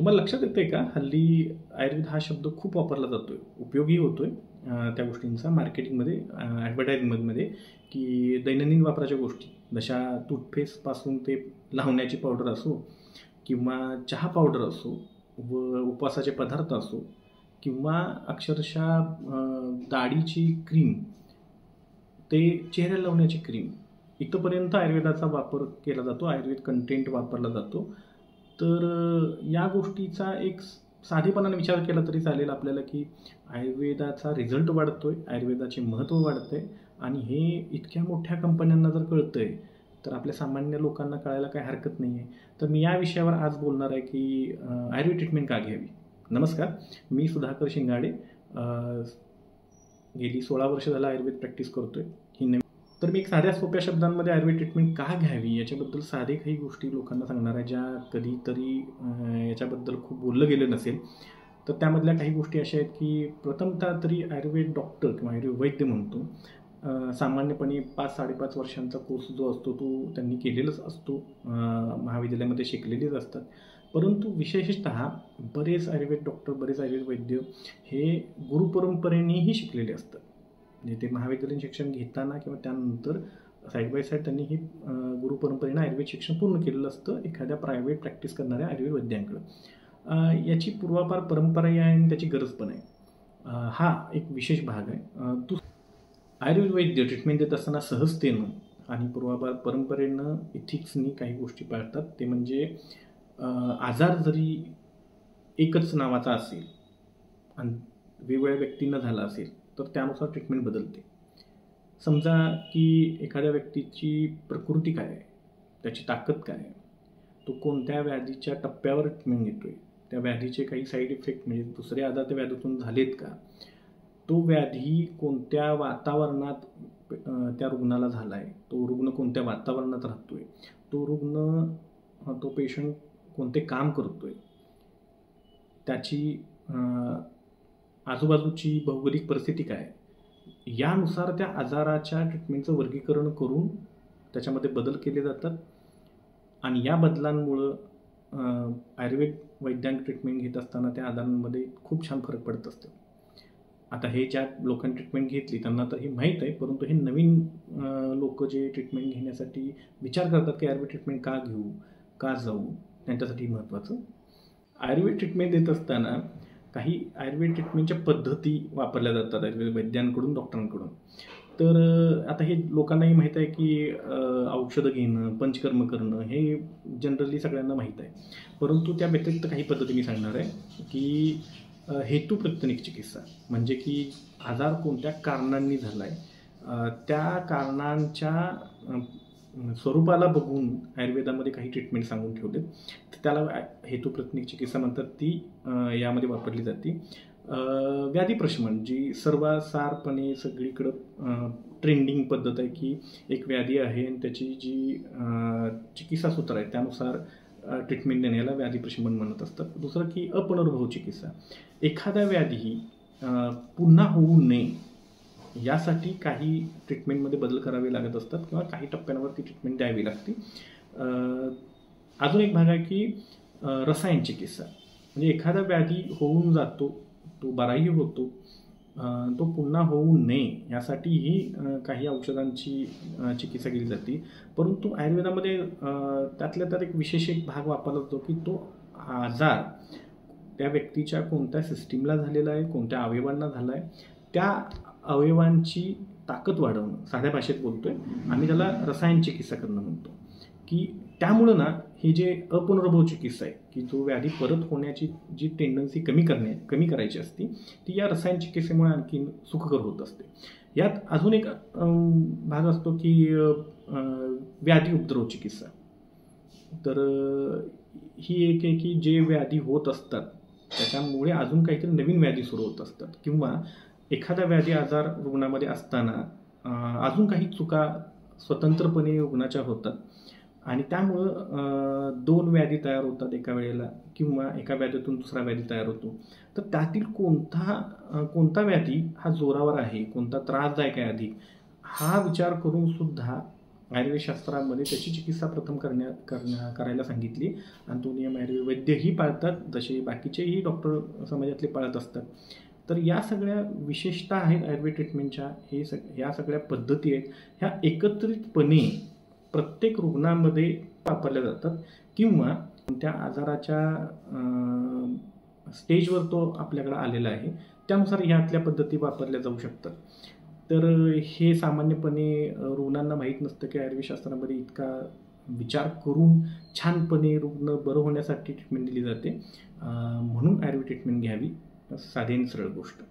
तुम्हाला लक्षात येतंय का, हल्ली आयुर्वेद हा शब्द खूप वापरला जातोय, उपयोगी होतोय त्या गोष्टींचा मार्केटिंगमध्ये, ॲडव्हर्टायझिंगमध्ये, की दैनंदिन वापराच्या गोष्टी जशा टूथपेस्टपासून ते लावण्याची पावडर असो किंवा चहा पावडर असो व उपवासाचे पदार्थ असो किंवा अक्षरशः दाढीची क्रीम ते चेहऱ्याला लावण्याची क्रीम इथपर्यंत आयुर्वेदाचा वापर केला जातो, आयुर्वेद कंटेंट वापरला जातो. तर या गोष्टीचा एक साधेपणाने विचार केला तरी चालेल आपल्याला, की आयुर्वेदाचा रिझल्ट वाढतोय, आयुर्वेदाचे महत्त्व वाढतंय आणि हे इतक्या मोठ्या कंपन्यांना जर कळतंय तर आपल्या सामान्य लोकांना कळायला काही हरकत नाही आहे. तर मी या विषयावर आज बोलणार आहे की आयुर्वेद ट्रीटमेंट का घ्यावी. नमस्कार, मी सुधाकर शिंगाडे. गेली 16 वर्ष झालं आयुर्वेद प्रॅक्टिस करतोय. तर मी एक साध्या सोप्या शब्दांमध्ये आयुर्वेद ट्रीटमेंट का घ्यावी याच्याबद्दल साधे काही गोष्टी लोकांना सांगणार आहे, ज्या कधीतरी याच्याबद्दल खूप बोललं गेलं नसेल. तर त्यामधल्या काही गोष्टी अशा आहेत की प्रथमतः तरी आयुर्वेद डॉक्टर किंवा आयुर्वेद वैद्य म्हणतो, सामान्यपणे 5-5.5 वर्षांचा कोर्स जो असतो तो त्यांनी केलेलाच असतो, महाविद्यालयामध्ये शिकलेलेच असतात. परंतु विशेषतः बरेच आयुर्वेद डॉक्टर, बरेच आयुर्वेद वैद्य हे गुरुपरंपरेनेही शिकलेले असतात. म्हणजे ते महाविद्यालयीन शिक्षण घेताना किंवा त्यानंतर साईड बाय साईड त्यांनी हे गुरुपरंपरेनं आयुर्वेद शिक्षण पूर्ण केलेलं असतं एखाद्या प्रायव्हेट प्रॅक्टिस करणाऱ्या आयुर्वेद वैद्यांकडं. याची पूर्वापार परंपराही आहे आणि त्याची गरज पण आहे. हा एक विशेष भाग आहे. आयुर्वेद वैद्य ट्रीटमेंट देत असताना सहजतेनं आणि पूर्वापार परंपरेनं इथिक्सनी काही गोष्टी पाळतात. ते म्हणजे आजार जरी एकच नावाचा असेल आणि वेगवेगळ्या व्यक्तींना झाला असेल तर त्यानुसार ट्रीटमेंट बदलते. समजा की एखाद्या व्यक्तीची प्रकृती काय आहे, त्याची ताकद काय आहे, तो कोणत्या व्याधीच्या टप्प्यावर ट्रीटमेंट घेतोय, त्या व्याधीचे काही साईड इफेक्ट म्हणजे दुसरे आजार त्या व्याधीतून झालेत का, तो व्याधी कोणत्या वातावरणात त्या रुग्णाला झाला आहे, तो रुग्ण कोणत्या वातावरणात राहतोय, तो पेशंट कोणते काम करतोय, त्याची आजूबाजूची भौगोलिक परिस्थिती काय, यानुसार त्या आजाराच्या ट्रीटमेंटचं वर्गीकरण करून त्याच्यामध्ये बदल केले जातात. आणि या बदलांमुळं आयुर्वेद वैद्यांक ट्रीटमेंट घेत असताना त्या आजारांमध्ये खूप छान फरक पडत असतो. आता हे ज्या लोकांनी ट्रीटमेंट घेतली त्यांना तर हे माहीत आहे, परंतु हे नवीन लोक जे ट्रीटमेंट घेण्यासाठी विचार करतात की आयुर्वेद ट्रीटमेंट का घेऊ, का जाऊ, त्यांच्यासाठी महत्त्वाचं. आयुर्वेद ट्रीटमेंट देत असताना काही आयुर्वेद ट्रीटमेंटच्या पद्धती वापरल्या जातात आयुर्वेद वैद्यांकडून, डॉक्टरांकडून. तर आता हे लोकांनाही माहीत आहे की औषधं घेणं, पंचकर्म करणं हे जनरली सगळ्यांना माहीत आहे. परंतु त्या व्यतिरिक्त काही पद्धती मी सांगणार आहे की हेतुप्रत्यनिक चिकित्सा, म्हणजे की आजार कोणत्या कारणांनी झाला आहे, त्या कारणांच्या स्वरूपाला बघून आयुर्वेदामध्ये काही ट्रीटमेंट सांगून ठेवलेत. त्याला हेतुप्रत्यनिक चिकित्सा म्हणतात. ती यामध्ये वापरली जाते. व्याधीप्रशमन जी सर्वसारपणे सगळीकडं ट्रेंडिंग पद्धत आहे की एक व्याधी आहे आणि त्याची जी चिकित्सा सूत्र आहे त्यानुसार ट्रीटमेंट देण्याला व्याधीप्रशमन म्हणत असतात. दुसरं की अपुनर्भव चिकित्सा, एखादा व्याधी पुन्हा होऊ नये यासाठी काही ट्रीटमेंटमध्ये बदल करावे लागत असतात किंवा काही टप्प्यांवरती ट्रीटमेंट द्यावी लागते. अजून एक भाग आहे की रसायन चिकित्सा, म्हणजे एखादा व्याधी होऊन जातो, तो बराही होतो, तो पुन्हा होऊ नये यासाठीही काही औषधांची चिकित्सा केली जाते. परंतु आयुर्वेदामध्ये त्यातल्या त्यात एक विशेष एक भाग वापरला जातो की तो आजार त्या व्यक्तीच्या कोणत्या सिस्टीमला झालेला आहे, कोणत्या अवयवांना झाला आहे, त्या अवयवांची ताकद वाढवणं, साध्या भाषेत बोलतोय आम्ही त्याला रसायन चिकित्सा करणं म्हणतो. की त्यामुळं ना हे जे अपुनर्भव चिकित्सा आहे की जो व्याधी परत होण्याची जी टेंडन्सी कमी करायची असते ती या रसायन चिकित्सेमुळे आणखी सुखकर होत असते. यात अजून एक भाग असतो की व्याधी उपद्रव चिकित्सा. तर ही एक आहे की जे व्याधी होत असतात त्याच्यामुळे अजून काहीतरी नवीन व्याधी सुरू होत असतात किंवा एखादा व्याधी आजार रुग्णामध्ये असताना अजून काही चुका स्वतंत्रपणे रुग्णाच्या होतात आणि त्यामुळं 2 व्याधी तयार होतात एका वेळेला किंवा एका व्याधीतून दुसरा व्याधी तयार होतो. तर त्यातील कोणता व्याधी हा जोरावर आहे, कोणता त्रासदायक आहे अधिक, हा विचार करून सुद्धा आयुर्वेदशास्त्रामध्ये त्याची चिकित्सा प्रथम करायला सांगितली आणि तो नियम आयुर्वेद वैद्यही पाळतात, जसे बाकीचेही डॉक्टर समाजातले पाळत असतात. तर या सगळ्या विशेषता आहेत आयुर्वेद ट्रीटमेंटच्या. या सगळ्या पद्धती आहेत, ह्या एकत्रितपणे प्रत्येक रुग्णामध्ये वापरल्या जातात किंवा त्या आजाराच्या स्टेजवर तो आपल्याकडे आलेला आहे त्यानुसार ह्यातल्या पद्धती वापरल्या जाऊ शकतात. तर हे सामान्यपणे रुग्णांना माहीत नसतं की आयुर्वेदशास्त्रामध्ये इतका विचार करून छानपणे रुग्ण बरं होण्यासाठी ट्रीटमेंट दिली जाते. म्हणून आयुर्वेद ट्रीटमेंट घ्यावी, साधी आणि सरळ गोष्ट.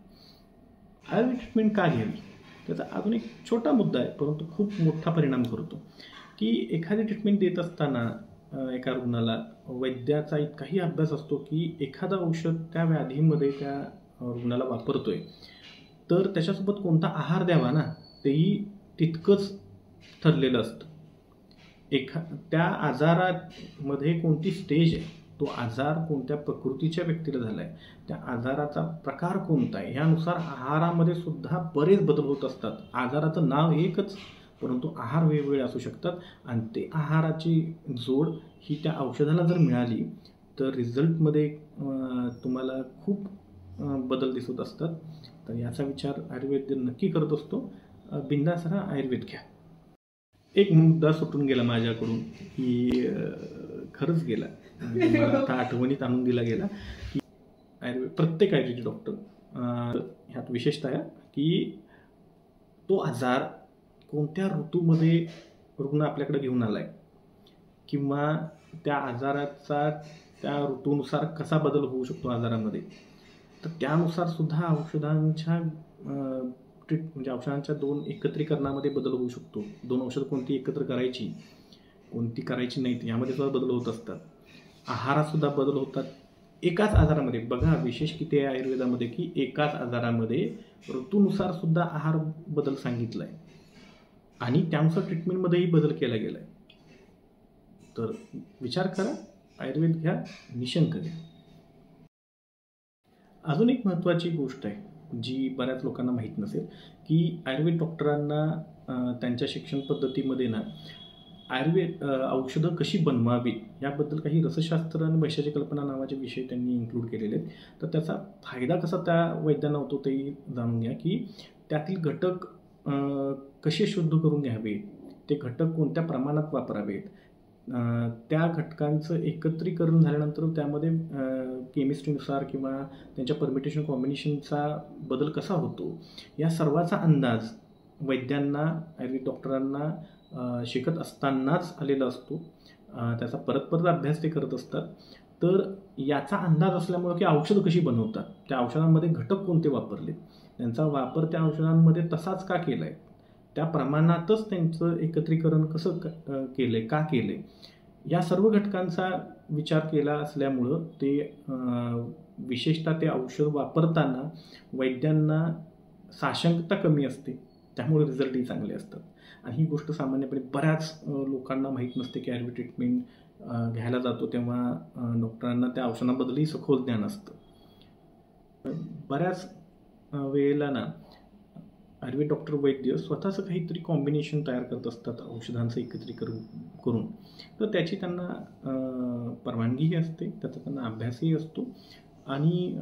आयुर्वेद ट्रीटमेंट का घ्यावी त्याचा अजून एक छोटा मुद्दा आहे, परंतु खूप मोठा परिणाम करतो. की एखादी ट्रीटमेंट देत असताना एका रुग्णाला वैद्याचा इतकाही अभ्यास असतो की एखादं औषध त्या व्याधीमध्ये त्या रुग्णाला वापरतोय तर त्याच्यासोबत कोणता आहार द्यावा ना, तेही तितकंच ठरलेलं असतं. त्या आजारामध्ये कोणती स्टेज आहे, तो आजार कोणत्या प्रकृतीच्या व्यक्तीला झाला आहे, त्या आजाराचा प्रकार कोणता आहे, ह्यानुसार आहारामध्ये सुद्धा बरेच बदल होत असतात. आजाराचं नाव एकच, परंतु आहार वेगवेगळे असू शकतात आणि ते आहाराची जोड ही त्या औषधाला जर मिळाली तर रिझल्टमध्ये तुम्हाला खूप बदल दिसत असतात. तर याचा विचार आयुर्वेद नक्की करत असतो. बिंदास राहा, आयुर्वेद घ्या. एक मुद्दा सुटून गेला माझ्याकडून की खरंच गेला, मला आता आठवणीत आणून दिला गेला की प्रत्येक आयुर्वेदिक डॉक्टर ह्यात विशेषतः की तो आजार कोणत्या ऋतूमध्ये रुग्ण आपल्याकडे घेऊन आला आहे किंवा त्या आजाराचा त्या ऋतूनुसार कसा बदल होऊ शकतो आजारामध्ये, तर त्यानुसार सुद्धा औषधांच्या म्हणजे औषधांच्या दोन एकत्रीकरणामध्ये बदल होऊ शकतो. दोन औषधं कोणती एकत्र करायची, कोणती करायची नाहीत, यामध्ये सुद्धा बदल होत असतात. आहारात सुद्धा बदल होतात एकाच आजारामध्ये. बघा विशेष किती आहे आयुर्वेदामध्ये की एकाच आजारामध्ये ऋतूनुसार सुद्धा आहार बदल सांगितला आहे आणि त्यानुसार ट्रीटमेंटमध्येही बदल केला गेला आहे. तर विचार करा, आयुर्वेद घ्या, निशंक घ्या. अजून एक महत्त्वाची गोष्ट आहे जी बऱ्याच लोकांना माहीत नसेल की आयुर्वेद डॉक्टरांना त्यांच्या शिक्षण पद्धतीमध्ये ना आयुर्वेद औषधं कशी बनवावी याबद्दल काही रसशास्त्र आणि वैशाची कल्पना नावाचे विषय त्यांनी इन्क्लूड केलेले आहेत. तर त्याचा फायदा कसा त्या वैद्यांना होतो तेही जाणून घ्या की त्यातील घटक कसे शुद्ध करून घ्यावेत, ते घटक कोणत्या प्रमाणात वापरावेत, त्या घटकांचं एकत्रीकरण झाल्यानंतर त्यामध्ये केमिस्ट्रीनुसार किंवा त्यांच्या परमिटेशन कॉम्बिनेशनचा बदल कसा होतो, या सर्वाचा अंदाज वैद्यांना आयुर्वेद डॉक्टरांना शिकत असतानाच आलेला असतो. त्याचा परत परत अभ्यास ते करत असतात. तर याचा अंदाज असल्यामुळं की औषधं कशी बनवतात, त्या औषधांमध्ये घटक कोणते वापरले, त्यांचा वापर त्या औषधांमध्ये तसाच का केला आहे, त्या प्रमाणातच त्यांचं एकत्रीकरण कसं केलं आहे, का केलं आहे, या सर्व घटकांचा विचार केला असल्यामुळं ते विशेषतः ते औषध वापरताना वैद्यांना साशंकता कमी असते, त्यामुळे रिझल्टही चांगले असतात. आणि ही गोष्ट सामान्यपणे बऱ्याच लोकांना माहीत नसते की आयुर्वेद ट्रीटमेंट घ्यायला जातो तेव्हा डॉक्टरांना त्या औषधांबद्दलही सखोल ज्ञान असतं. बऱ्याच वेळेला ना आयुर्वेद डॉक्टर वैद्य स्वतःचं काहीतरी कॉम्बिनेशन तयार करत असतात औषधांचं एकत्रीकरण करून. तर त्याची त्यांना परवानगीही असते, त्याचा त्यांना अभ्यासही असतो आणि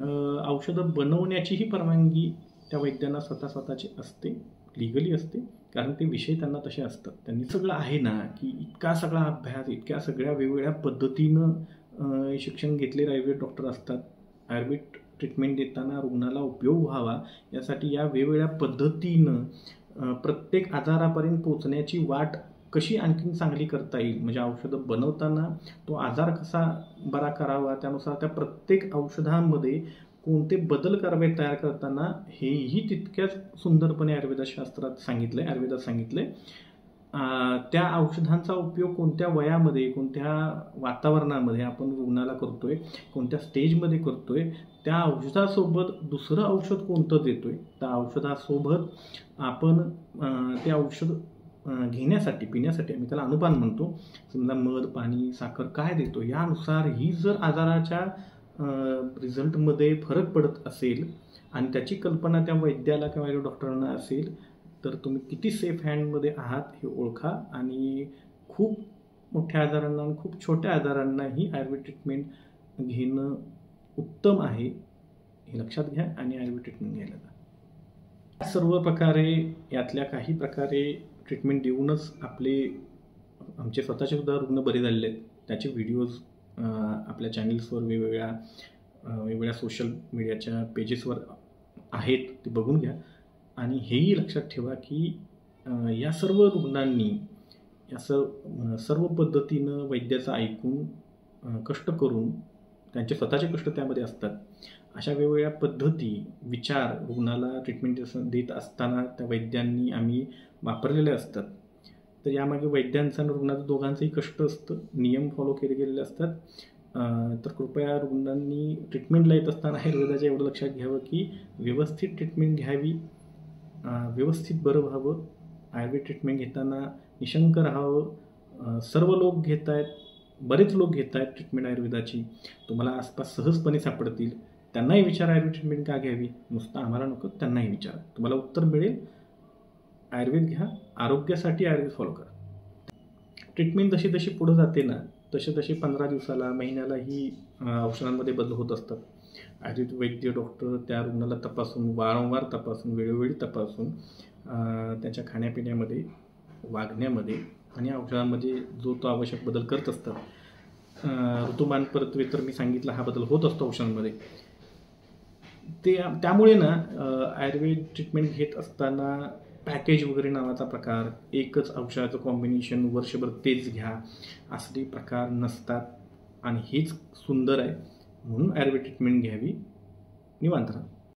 औषधं बनवण्याचीही परवानगी त्या वैद्यांना स्वतःची असते, लिगली असते, कारण ते विषय त्यांना तसे असतात. त्यांनी सगळं आहे ना की इतका सगळा अभ्यास, इतक्या सगळ्या वेगवेगळ्या पद्धतीनं शिक्षण घेतलेले आयुर्वेद डॉक्टर असतात. आयुर्वेद ट्रीटमेंट देताना रुग्णाला उपयोग व्हावा यासाठी या वेगवेगळ्या पद्धतीनं प्रत्येक आजारापर्यंत पोचण्याची वाट कशी आणखीन चांगली करता येईल, म्हणजे औषधं बनवताना तो आजार कसा बरा करावा, त्यानुसार त्या प्रत्येक औषधांमध्ये कोणते बदल करावे तयार करताना, हेही तितक्याच सुंदरपणे आयुर्वेदशास्त्रात सांगितलं आहे, आयुर्वेदात सांगितलं आहे. त्या औषधांचा उपयोग कोणत्या वयामध्ये, कोणत्या वातावरणामध्ये आपण रुग्णाला करतोय, कोणत्या स्टेजमध्ये करतोय, त्या औषधासोबत दुसरं औषध कोणतं देतोय, त्या औषधासोबत आपण ते औषध घेण्यासाठी, पिण्यासाठी आम्ही त्याला अनुपान म्हणतो, समजा मध, पाणी, साखर काय देतो, यानुसार ही जर आजाराच्या रिझल्टमध्ये फरक पडत असेल आणि त्याची कल्पना त्या वैद्याला किंवा डॉक्टरांना असेल तर तुम्ही किती सेफ हँडमध्ये आहात हे ओळखा आणि खूप मोठ्या आजारांना आणि खूप छोट्या आजारांनाही आयुर्वेद ट्रीटमेंट घेणं उत्तम आहे हे लक्षात घ्या आणि आयुर्वेद ट्रीटमेंट घ्यायला जा. सर्व प्रकारे यातल्या काही प्रकारे ट्रीटमेंट देऊनच आमचे स्वतःचे सुद्धा रुग्ण बरे झालेले आहेत. त्याचे व्हिडिओज आपल्या चॅनल्सवर वेगवेगळ्या सोशल मीडियाच्या पेजेसवर आहेत, ते बघून घ्या. आणि हेही लक्षात ठेवा की या सर्व रुग्णांनी या सर्व पद्धतीनं वैद्याचं ऐकून कष्ट करून त्यांचे स्वतःचे कष्ट त्यामध्ये असतात. अशा वेगवेगळ्या पद्धती विचार रुग्णाला ट्रीटमेंट देत असताना त्या वैद्यांनी आम्ही वापरलेले असतात. तर यामागे वैद्यांचं आणि रुग्णाचं दोघांचंही कष्ट असतं, नियम फॉलो केले गेलेले असतात. तर कृपया रुग्णांनी ट्रीटमेंटला येत असताना आयुर्वेदाच्या एवढं लक्षात घ्यावं की व्यवस्थित ट्रीटमेंट घ्यावी, व्यवस्थित बरं व्हावं. आयुर्वेद ट्रीटमेंट घेताना निशंक राहावं. सर्व लोक घेत आहेत, बरेच लोक घेत आहेत ट्रीटमेंट आयुर्वेदाची. तुम्हाला आसपास सहजपणे सापडतील. त्यांनाही विचारा आयुर्वेद ट्रीटमेंट का घ्यावी, नुसतं आम्हाला नको, त्यांनाही विचारा, तुम्हाला उत्तर मिळेल. आयुर्वेद घ्या, आरोग्यासाठी आयुर्वेद फॉलो करा. ट्रीटमेंट जशी जशी पुढं जाते ना तसे 15 दिवसाला महिन्याला ही औषधांमध्ये बदल होत असतात. आयुर्वेद वैद्य डॉक्टर त्या रुग्णाला तपासून वारंवार तपासून वेळोवेळी तपासून त्याच्या खाण्यापिण्यामध्ये वागण्यामध्ये आणि औषधांमध्ये जो तो आवश्यक बदल करत असतात. ऋतुमान परत्वे तर मी सांगितलं हा बदल होत असतो औषधांमध्ये. त्यामुळे ना आयुर्वेद ट्रीटमेंट घेत असताना पॅकेज वगैरे नावाचा प्रकार, एकच औषधाचं कॉम्बिनेशन वर्षभर तेच घ्या असले प्रकार नसतात आणि हेच सुंदर आहे. म्हणून आयुर्वेद ट्रीटमेंट घ्यावी. निवांत राहा.